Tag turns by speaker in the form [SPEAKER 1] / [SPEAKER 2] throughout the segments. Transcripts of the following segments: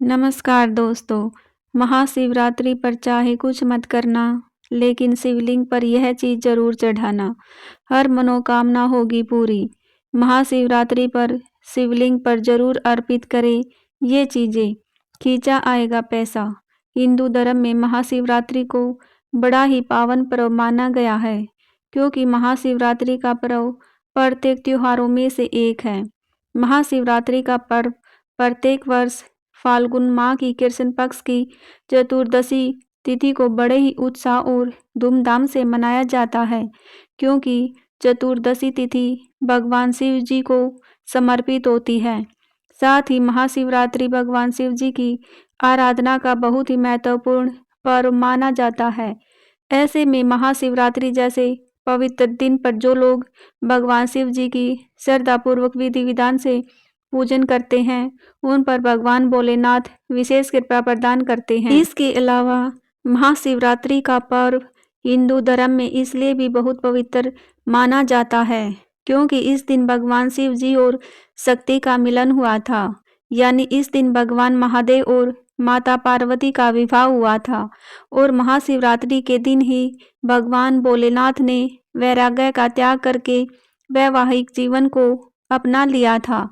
[SPEAKER 1] नमस्कार दोस्तों। महाशिवरात्रि पर चाहे कुछ मत करना, लेकिन शिवलिंग पर यह चीज़ जरूर चढ़ाना, हर मनोकामना होगी पूरी। महाशिवरात्रि पर शिवलिंग पर जरूर अर्पित करें ये चीज़ें, खींचा आएगा पैसा। हिंदू धर्म में महाशिवरात्रि को बड़ा ही पावन पर्व माना गया है, क्योंकि महाशिवरात्रि का पर्व प्रत्येक त्योहारों में से एक है। महाशिवरात्रि का पर्व प्रत्येक वर्ष फाल्गुन माह की कृष्ण पक्ष की चतुर्दशी तिथि को बड़े ही उत्साह और धूमधाम से मनाया जाता है, क्योंकि चतुर्दशी तिथि भगवान शिव जी को समर्पित होती है। साथ ही महाशिवरात्रि भगवान शिव जी की आराधना का बहुत ही महत्वपूर्ण पर्व माना जाता है। ऐसे में महाशिवरात्रि जैसे पवित्र दिन पर जो लोग भगवान शिव जी की श्रद्धापूर्वक विधि विधान से पूजन करते हैं, उन पर भगवान भोलेनाथ विशेष कृपा प्रदान करते हैं। इसके अलावा महाशिवरात्रि का पर्व हिंदू धर्म में इसलिए भी बहुत पवित्र माना जाता है, क्योंकि इस दिन भगवान शिव जी और शक्ति का मिलन हुआ था। यानी इस दिन भगवान महादेव और माता पार्वती का विवाह हुआ था, और महाशिवरात्रि के दिन ही भगवान भोलेनाथ ने वैराग्य का त्याग करके वैवाहिक जीवन को अपना लिया था।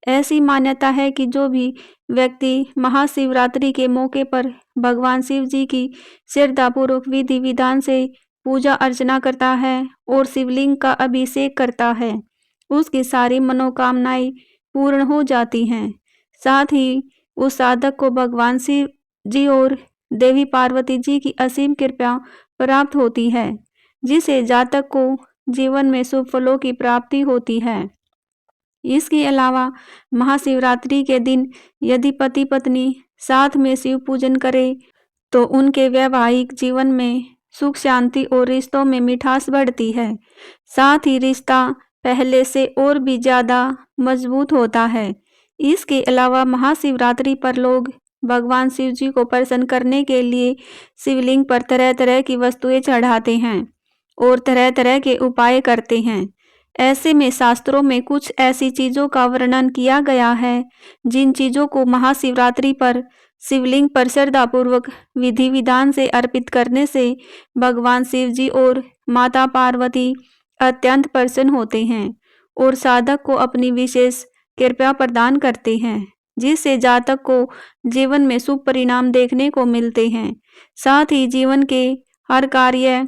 [SPEAKER 1] ऐसी मान्यता है कि जो भी व्यक्ति महाशिवरात्रि के मौके पर भगवान शिव जी की श्रद्धापूर्वक विधि विधान से पूजा अर्चना करता है और शिवलिंग का अभिषेक करता है, उसकी सारी मनोकामनाएं पूर्ण हो जाती हैं। साथ ही उस साधक को भगवान शिव जी और देवी पार्वती जी की असीम कृपा प्राप्त होती है, जिससे जातक को जीवन में शुभ फलों की प्राप्ति होती है। इसके अलावा महाशिवरात्रि के दिन यदि पति पत्नी साथ में शिव पूजन करें, तो उनके वैवाहिक जीवन में सुख शांति और रिश्तों में मिठास बढ़ती है। साथ ही रिश्ता पहले से और भी ज़्यादा मजबूत होता है। इसके अलावा महाशिवरात्रि पर लोग भगवान शिव जी को प्रसन्न करने के लिए शिवलिंग पर तरह तरह की वस्तुएं चढ़ाते हैं और तरह तरह के उपाय करते हैं। ऐसे में शास्त्रों में कुछ ऐसी चीज़ों का वर्णन किया गया है, जिन चीज़ों को महाशिवरात्रि पर शिवलिंग पर श्रद्धापूर्वक विधि विधान से अर्पित करने से भगवान शिव जी और माता पार्वती अत्यंत प्रसन्न होते हैं और साधक को अपनी विशेष कृपा प्रदान करते हैं, जिससे जातक को जीवन में शुभ परिणाम देखने को मिलते हैं। साथ ही जीवन के हर कार्य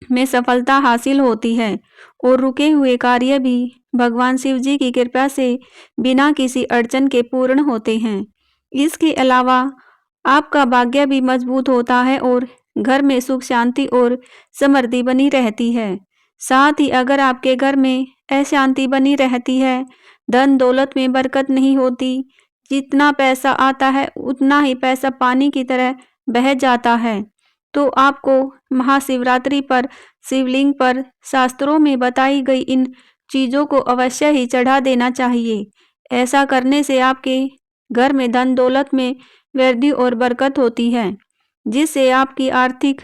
[SPEAKER 1] में सफलता हासिल होती है और रुके हुए कार्य भी भगवान शिव जी की कृपा से बिना किसी अड़चन के पूर्ण होते हैं। इसके अलावा आपका भाग्य भी मजबूत होता है और घर में सुख शांति और समृद्धि बनी रहती है। साथ ही अगर आपके घर में अशांति बनी रहती है, धन दौलत में बरकत नहीं होती, जितना पैसा आता है उतना ही पैसा पानी की तरह बह जाता है, तो आपको महाशिवरात्रि पर शिवलिंग पर शास्त्रों में बताई गई इन चीज़ों को अवश्य ही चढ़ा देना चाहिए। ऐसा करने से आपके घर में धन दौलत में वृद्धि और बरकत होती है, जिससे आपकी आर्थिक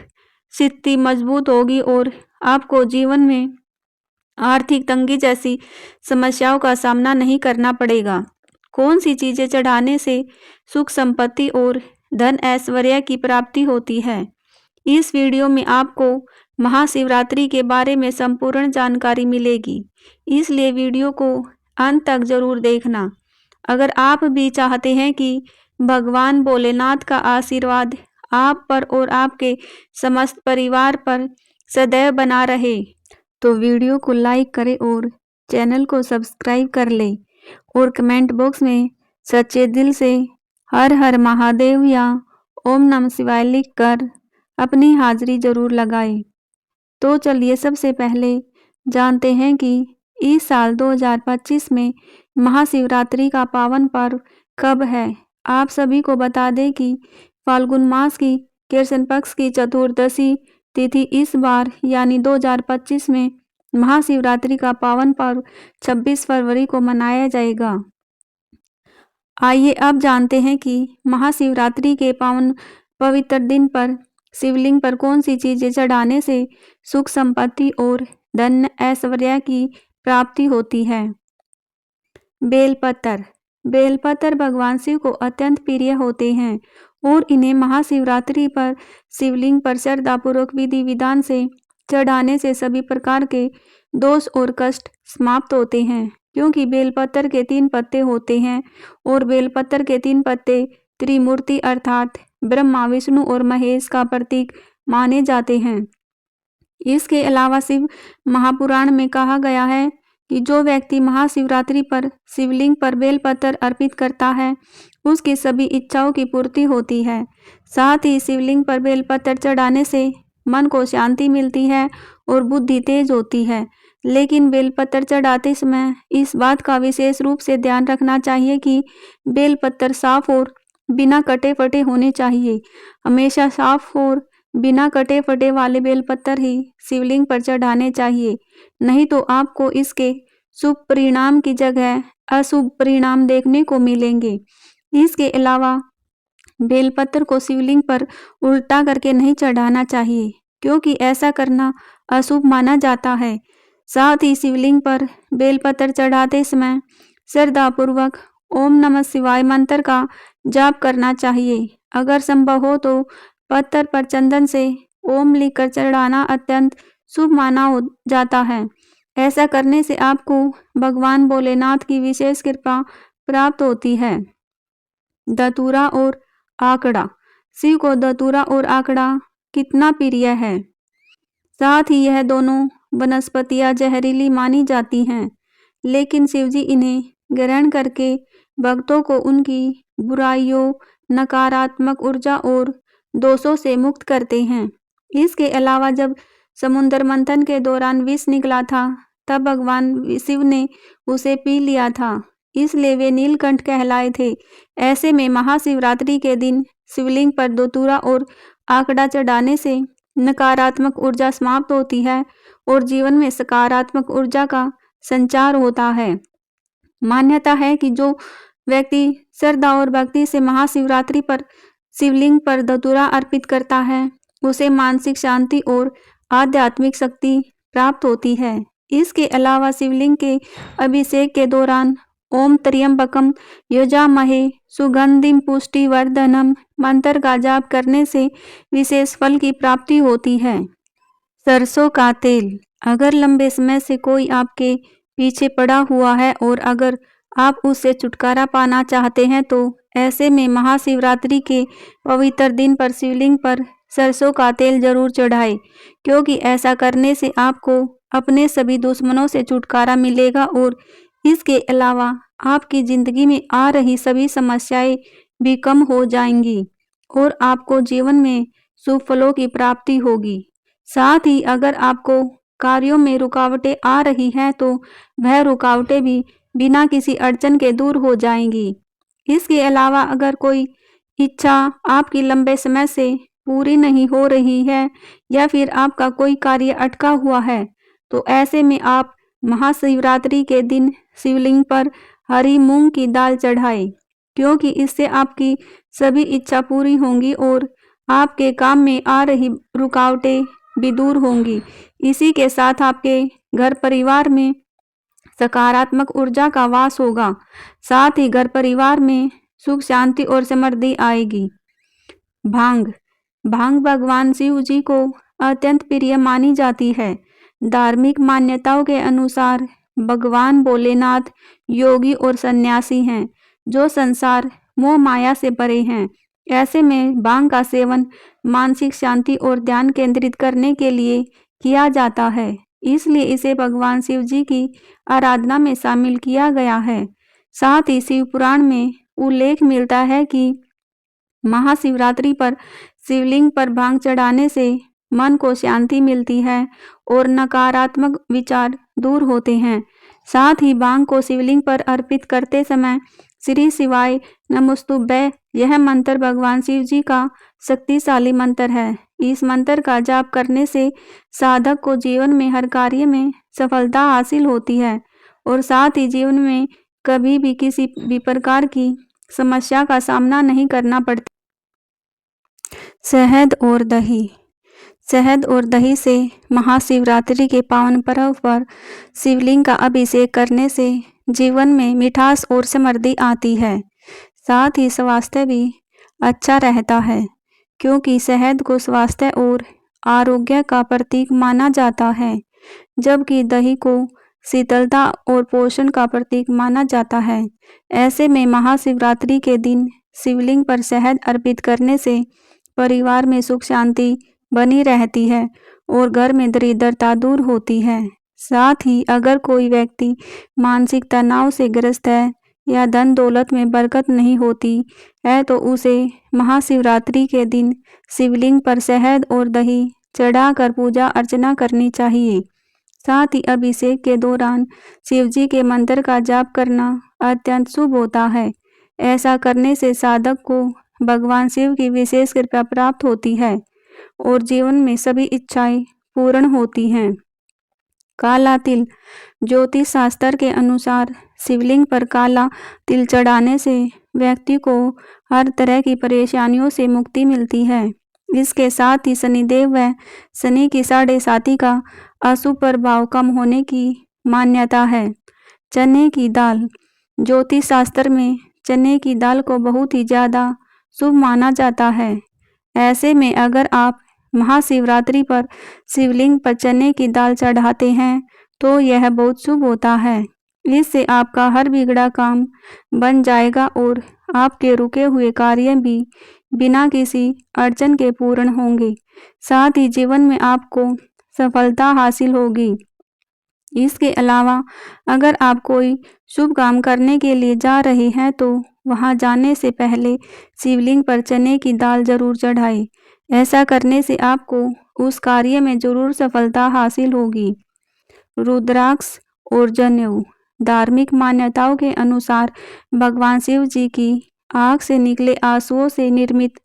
[SPEAKER 1] स्थिति मजबूत होगी और आपको जीवन में आर्थिक तंगी जैसी समस्याओं का सामना नहीं करना पड़ेगा। कौन सी चीज़ें चढ़ाने से सुख संपत्ति और धन ऐश्वर्य की प्राप्ति होती है, इस वीडियो में आपको महाशिवरात्रि के बारे में संपूर्ण जानकारी मिलेगी, इसलिए वीडियो को अंत तक जरूर देखना। अगर आप भी चाहते हैं कि भगवान भोलेनाथ का आशीर्वाद आप पर और आपके समस्त परिवार पर सदैव बना रहे, तो वीडियो को लाइक करें और चैनल को सब्सक्राइब कर लें और कमेंट बॉक्स में सच्चे दिल से हर हर महादेव या ओम नमः शिवाय लिखकर अपनी हाजिरी जरूर लगाएं। तो चलिए सबसे पहले जानते हैं कि इस साल 2025 में महाशिवरात्रि का पावन पर्व कब है। आप सभी को बता दें कि फाल्गुन मास की कृष्ण पक्ष की चतुर्दशी तिथि इस बार यानी 2025 में महाशिवरात्रि का पावन पर्व 26 फरवरी को मनाया जाएगा। आइए अब जानते हैं कि महाशिवरात्रि के पावन पवित्र दिन पर शिवलिंग पर कौन सी चीज़ें चढ़ाने से सुख संपत्ति और धन ऐश्वर्य की प्राप्ति होती है। बेलपत्र। बेलपत्र भगवान शिव को अत्यंत प्रिय होते हैं और इन्हें महाशिवरात्रि पर शिवलिंग पर श्रद्धापूर्वक विधि विधान से चढ़ाने से सभी प्रकार के दोष और कष्ट समाप्त होते हैं। क्योंकि बेलपत्र के 3 पत्ते होते हैं और बेलपत्र के 3 पत्ते त्रिमूर्ति अर्थात ब्रह्मा, विष्णु और महेश का प्रतीक माने जाते हैं। इसके अलावा शिव महापुराण में कहा गया है कि जो व्यक्ति महाशिवरात्रि पर शिवलिंग पर बेलपत्र अर्पित करता है उसकी सभी इच्छाओं की पूर्ति होती है। साथ ही शिवलिंग पर बेलपत्र चढ़ाने से मन को शांति मिलती है और बुद्धि तेज होती है। लेकिन बेलपत्र चढ़ाते समय इस बात का विशेष रूप से ध्यान रखना चाहिए कि बेलपत्र साफ और बिना कटे फटे होने चाहिए। हमेशा साफ और बिना कटे फटे वाले बेलपत्र ही शिवलिंग पर चढ़ाने चाहिए, नहीं तो आपको इसके शुभ परिणाम की जगह अशुभ परिणाम देखने को मिलेंगे। इसके अलावा बेलपत्र को शिवलिंग पर उल्टा करके नहीं चढ़ाना चाहिए, क्योंकि ऐसा करना अशुभ माना जाता है। साथ ही शिवलिंग पर बेलपत्र चढ़ाते समय श्रद्धापूर्वक ओम नमः शिवाय मंत्र का जाप करना चाहिए। अगर संभव हो तो पत्थर पर चंदन से ओम लिखकर चढ़ाना अत्यंत शुभ माना हो जाता है। ऐसा करने से आपको भगवान भोलेनाथ की विशेष कृपा प्राप्त होती है। धतूरा और आंकड़ा। शिव को धतूरा और आंकड़ा कितना प्रिय है। साथ ही यह दोनों वनस्पतियां जहरीली मानी जाती हैं, लेकिन शिवजी इन्हें ग्रहण करके भक्तों को उनकी बुराइयों, नकारात्मक ऊर्जा और दोषों से मुक्त करते हैं। इसके अलावा जब समुद्र मंथन के दौरान विष निकला था तब भगवान शिव ने उसे पी लिया था, इसलिए वे नीलकंठ कहलाए थे। ऐसे में महाशिवरात्रि के दिन शिवलिंग पर धतूरा और आंकड़ा चढ़ाने से नकारात्मक ऊर्जा समाप्त होती है और जीवन में सकारात्मक ऊर्जा का संचार होता है। मान्यता है कि जो व्यक्ति श्रद्धा और भक्ति से महाशिवरात्रि पर शिवलिंग पर धतूरा अर्पित करता है उसे मानसिक शांति और आध्यात्मिक शक्ति प्राप्त होती है। इसके अलावा शिवलिंग के अभिषेक के दौरान ओम त्र्यंबकम यजामहे सुगंधिम पुष्टिवर्धनम मंत्र का जाप करने से विशेष फल की प्राप्ति होती है। सरसों का तेल। अगर लंबे समय से कोई आपके पीछे पड़ा हुआ है और अगर आप उससे छुटकारा पाना चाहते हैं तो ऐसे में महाशिवरात्रि के पवित्र दिन पर शिवलिंग पर सरसों का तेल जरूर चढ़ाएं, क्योंकि ऐसा करने से आपको अपने सभी दुश्मनों से छुटकारा मिलेगा और इसके अलावा आपकी जिंदगी में आ रही सभी समस्याएं भी कम हो जाएंगी और आपको जीवन में शुभ फलों की प्राप्ति होगी। साथ ही अगर आपको कार्यों में रुकावटें आ रही हैं तो वह रुकावटें भी बिना किसी अड़चन के दूर हो जाएंगी। इसके अलावा अगर कोई इच्छा आपकी लंबे समय से पूरी नहीं हो रही है या फिर आपका कोई कार्य अटका हुआ है तो ऐसे में आप महाशिवरात्रि के दिन शिवलिंग पर हरी मूंग की दाल चढ़ाएं, क्योंकि इससे आपकी सभी इच्छा पूरी होंगी और आपके काम में आ रही रुकावटें भी दूर होंगी। इसी के साथ आपके घर परिवार में सकारात्मक ऊर्जा का वास होगा। साथ ही घर परिवार में सुख शांति और समृद्धि आएगी। भांग। भांग भगवान शिव जी को अत्यंत प्रिय मानी जाती है। धार्मिक मान्यताओं के अनुसार भगवान भोलेनाथ योगी और सन्यासी हैं जो संसार मोह माया से परे हैं। ऐसे में भांग का सेवन मानसिक शांति और ध्यान केंद्रित करने के लिए किया जाता है, इसलिए इसे भगवान शिव जी की आराधना में शामिल किया गया है। साथ ही शिव पुराण में उल्लेख मिलता है कि महाशिवरात्रि पर शिवलिंग पर भांग चढ़ाने से मन को शांति मिलती है और नकारात्मक विचार दूर होते हैं। साथ ही भांग को शिवलिंग पर अर्पित करते समय श्री शिवाय नमोस्तुभ्य यह मंत्र भगवान शिव जी का शक्तिशाली मंत्र है। इस मंत्र का जाप करने से साधक को जीवन में हर कार्य में सफलता हासिल होती है और साथ ही जीवन में कभी भी किसी भी प्रकार की समस्या का सामना नहीं करना पड़ता। शहद और दही। शहद और दही से महाशिवरात्रि के पावन पर्व पर शिवलिंग का अभिषेक करने से जीवन में मिठास और समृद्धि आती है। साथ ही स्वास्थ्य भी अच्छा रहता है, क्योंकि शहद को स्वास्थ्य और आरोग्य का प्रतीक माना जाता है, जबकि दही को शीतलता और पोषण का प्रतीक माना जाता है। ऐसे में महाशिवरात्रि के दिन शिवलिंग पर शहद अर्पित करने से परिवार में सुख शांति बनी रहती है और घर में दरिद्रता दूर होती है। साथ ही अगर कोई व्यक्ति मानसिक तनाव से ग्रस्त है या धन दौलत में बरकत नहीं होती है, तो उसे महाशिवरात्रि के दिन शिवलिंग पर शहद और दही चढ़ाकर पूजा अर्चना करनी चाहिए। साथ ही अभिषेक के दौरान शिव जी के मंत्र का जाप करना अत्यंत शुभ होता है। ऐसा करने से साधक को भगवान शिव की विशेष कृपा प्राप्त होती है और जीवन में सभी इच्छाएं पूर्ण होती हैं। काला तिल। ज्योतिष शास्त्र के अनुसार शिवलिंग पर काला तिल चढ़ाने से व्यक्ति को हर तरह की परेशानियों से मुक्ति मिलती है। इसके साथ ही शनिदेव व शनि की 7.5 का अशुभ प्रभाव कम होने की मान्यता है। चने की दाल। ज्योतिष शास्त्र में चने की दाल को बहुत ही ज़्यादा शुभ माना जाता है। ऐसे में अगर आप महाशिवरात्रि पर शिवलिंग पर चने की दाल चढ़ाते हैं तो यह बहुत शुभ होता है। इससे आपका हर बिगड़ा काम बन जाएगा और आपके रुके हुए कार्य भी बिना किसी अड़चन के पूर्ण होंगे। साथ ही जीवन में आपको सफलता हासिल होगी। इसके अलावा अगर आप कोई शुभ काम करने के लिए जा रहे हैं तो वहां जाने से पहले शिवलिंग पर चने की दाल जरूर चढ़ाएं। ऐसा करने से आपको उस कार्य में जरूर सफलता हासिल होगी। रुद्राक्ष और जनेऊ। धार्मिक मान्यताओं के अनुसार भगवान शिव जी की आग से निकले आंसुओं से निर्मित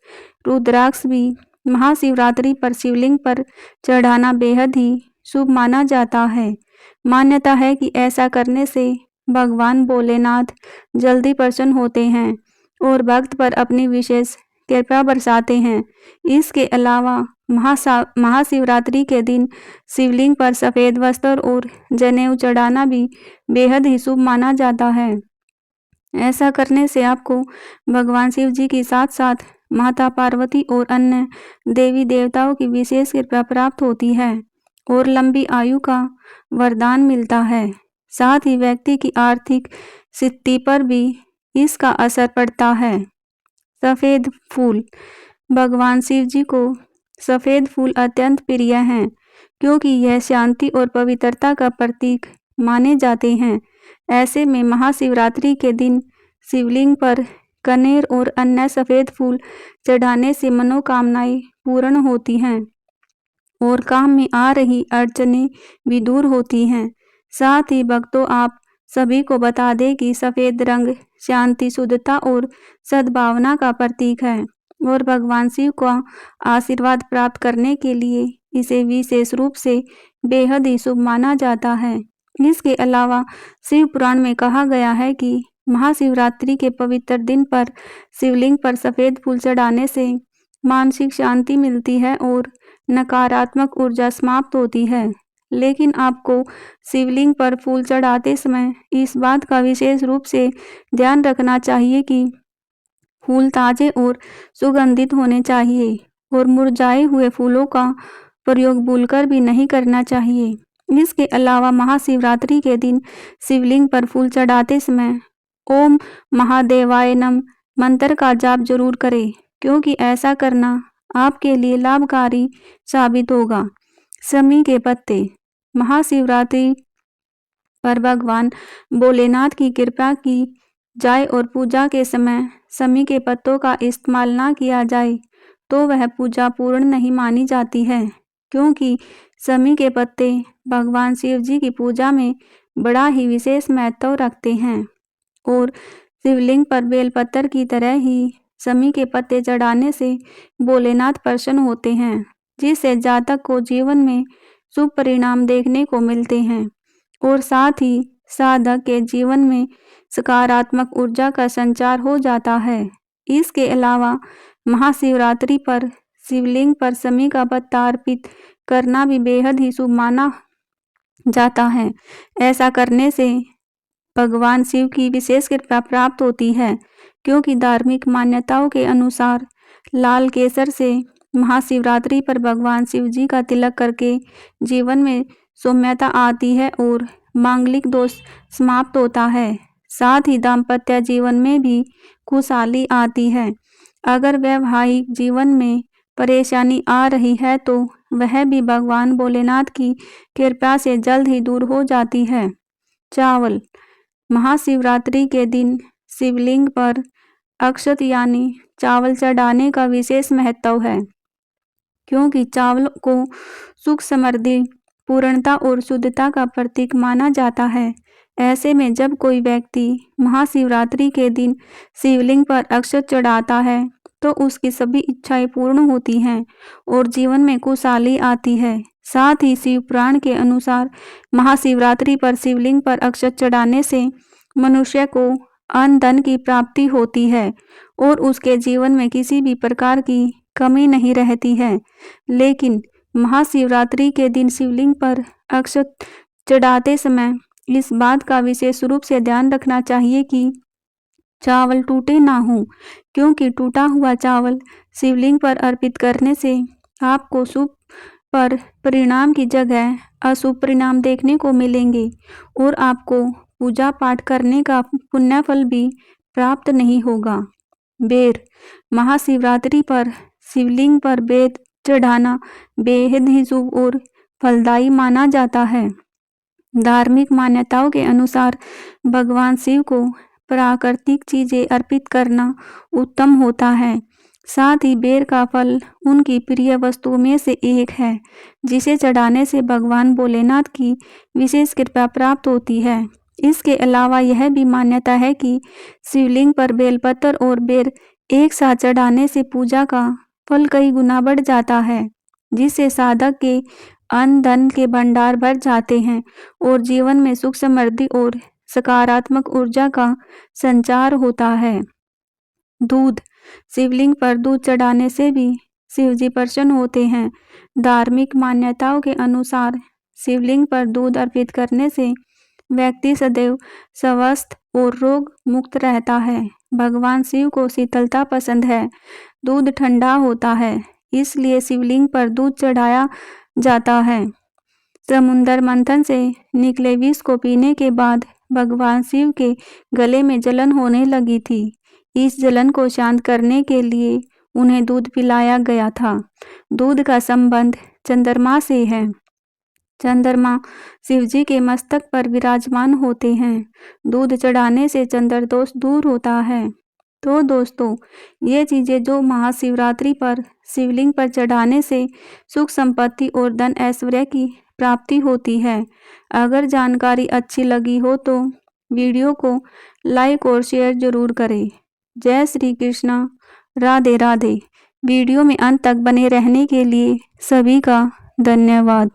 [SPEAKER 1] रुद्राक्ष भी महाशिवरात्रि पर शिवलिंग पर चढ़ाना बेहद ही शुभ माना जाता है। मान्यता है कि ऐसा करने से भगवान भोलेनाथ जल्दी प्रसन्न होते हैं और भक्त पर अपनी विशेष कृपा बरसाते हैं। इसके अलावा महाशिवरात्रि के दिन शिवलिंग पर सफ़ेद वस्त्र और जनेऊ चढ़ाना भी बेहद ही शुभ माना जाता है। ऐसा करने से आपको भगवान शिव जी के साथ साथ माता पार्वती और अन्य देवी देवताओं की विशेष कृपा प्राप्त होती है और लंबी आयु का वरदान मिलता है। साथ ही व्यक्ति की आर्थिक स्थिति पर भी इसका असर पड़ता है। सफ़ेद फूल। भगवान शिव जी को सफ़ेद फूल अत्यंत प्रिय हैं, क्योंकि यह शांति और पवित्रता का प्रतीक माने जाते हैं। ऐसे में महाशिवरात्रि के दिन शिवलिंग पर कनेर और अन्य सफ़ेद फूल चढ़ाने से मनोकामनाएं पूर्ण होती हैं और काम में आ रही अड़चनें भी दूर होती हैं। साथ ही भक्तों, आप सभी को बता दें कि सफ़ेद रंग शांति, शुद्धता और सद्भावना का प्रतीक है और भगवान शिव का आशीर्वाद प्राप्त करने के लिए इसे विशेष रूप से बेहद ही शुभ माना जाता है। इसके अलावा शिव पुराण में कहा गया है कि महाशिवरात्रि के पवित्र दिन पर शिवलिंग पर सफ़ेद फूल चढ़ाने से मानसिक शांति मिलती है और नकारात्मक ऊर्जा समाप्त होती है। लेकिन आपको शिवलिंग पर फूल चढ़ाते समय इस बात का विशेष रूप से ध्यान रखना चाहिए कि फूल ताजे और सुगंधित होने चाहिए और मुरझाए हुए फूलों का प्रयोग भूलकर भी नहीं करना चाहिए। इसके अलावा महाशिवरात्रि के दिन शिवलिंग पर फूल चढ़ाते समय ओम महादेवाय नमः मंत्र का जाप जरूर करें, क्योंकि ऐसा करना आपके लिए लाभकारी साबित होगा। शमी के पत्ते। महाशिवरात्रि पर भगवान भोलेनाथ की कृपा की जाए और पूजा के समय शमी के पत्तों का इस्तेमाल ना किया जाए तो वह पूजा पूर्ण नहीं मानी जाती है, क्योंकि शमी के पत्ते भगवान शिव जी की पूजा में बड़ा ही विशेष महत्व रखते हैं और शिवलिंग पर बेलपत्र की तरह ही शमी के पत्ते चढ़ाने से भोलेनाथ प्रसन्न होते हैं, जिससे जातक को जीवन में शुभ परिणाम देखने को मिलते हैं और साथ ही साधक के जीवन में सकारात्मक ऊर्जा का संचार हो जाता है। इसके अलावा महाशिवरात्रि पर शिवलिंग पर शमी का पत्ता अर्पित करना भी बेहद ही शुभ माना जाता है। ऐसा करने से भगवान शिव की विशेष कृपा प्राप्त होती है, क्योंकि धार्मिक मान्यताओं के अनुसार लाल केसर से महाशिवरात्रि पर भगवान शिव जी का तिलक करके जीवन में सौम्यता आती है और मांगलिक दोष समाप्त होता है। साथ ही दाम्पत्य जीवन में भी खुशहाली आती है। अगर वैवाहिक जीवन में परेशानी आ रही है तो वह भी भगवान भोलेनाथ की कृपा से जल्द ही दूर हो जाती है। चावल। महाशिवरात्रि के दिन शिवलिंग पर अक्षत यानी चावल चढ़ाने का विशेष महत्व है, क्योंकि चावल को सुख, समृद्धि, पूर्णता और शुद्धता का प्रतीक माना जाता है। ऐसे में जब कोई व्यक्ति महाशिवरात्रि के दिन शिवलिंग पर अक्षत चढ़ाता है तो उसकी सभी इच्छाएं पूर्ण होती हैं और जीवन में खुशहाली आती है। साथ ही शिव पुराण के अनुसार महाशिवरात्रि पर शिवलिंग पर अक्षत चढ़ाने से मनुष्य को अन्न धन की प्राप्ति होती है और उसके जीवन में किसी भी प्रकार की कमी नहीं रहती है। लेकिन महाशिवरात्रि के दिन शिवलिंग पर अक्षत चढ़ाते समय इस बात का विशेष रूप से ध्यान रखना चाहिए कि चावल टूटे ना हो, क्योंकि टूटा हुआ चावल शिवलिंग पर अर्पित करने से आपको शुभ पर परिणाम की जगह अशुभ परिणाम देखने को मिलेंगे और आपको पूजा पाठ करने का पुण्य फल भी प्राप्त नहीं होगा। बेर। महाशिवरात्रि पर शिवलिंग पर बेर चढ़ाना बेहद ही शुभ और फलदायी माना जाता है। धार्मिक मान्यताओं के अनुसार भगवान शिव को प्राकृतिक चीजें अर्पित करना उत्तम होता है। साथ ही बेर का फल उनकी प्रिय वस्तुओं में से एक है, जिसे चढ़ाने से भगवान भोलेनाथ की विशेष कृपा प्राप्त होती है। इसके अलावा यह भी मान्यता है कि शिवलिंग पर बेलपत्र और बेर एक साथ चढ़ाने से पूजा का फल कई गुना बढ़ जाता है, जिससे साधक के अन्न धन के भंडार भर जाते हैं और जीवन में सुख, समृद्धि और सकारात्मक ऊर्जा का संचार होता है। दूध। शिवलिंग पर दूध चढ़ाने से भी शिवजी प्रसन्न होते हैं। धार्मिक मान्यताओं के अनुसार शिवलिंग पर दूध अर्पित करने से व्यक्ति सदैव स्वस्थ और रोग मुक्त रहता है। भगवान शिव को शीतलता पसंद है, दूध ठंडा होता है, इसलिए शिवलिंग पर दूध चढ़ाया जाता है। समुद्र मंथन से निकले विष को पीने के बाद भगवान शिव के गले में जलन होने लगी थी। इस जलन को शांत करने के लिए उन्हें दूध पिलाया गया था। दूध का संबंध चंद्रमा से है। चंद्रमा शिवजी के मस्तक पर विराजमान होते हैं। दूध चढ़ाने से चंद्र दोष दूर होता है। तो दोस्तों, ये चीज़ें जो महाशिवरात्रि पर शिवलिंग पर चढ़ाने से सुख, संपत्ति और धन ऐश्वर्य की प्राप्ति होती है। अगर जानकारी अच्छी लगी हो तो वीडियो को लाइक और शेयर जरूर करें। जय श्री कृष्णा। राधे राधे। वीडियो में अंत तक बने रहने के लिए सभी का धन्यवाद।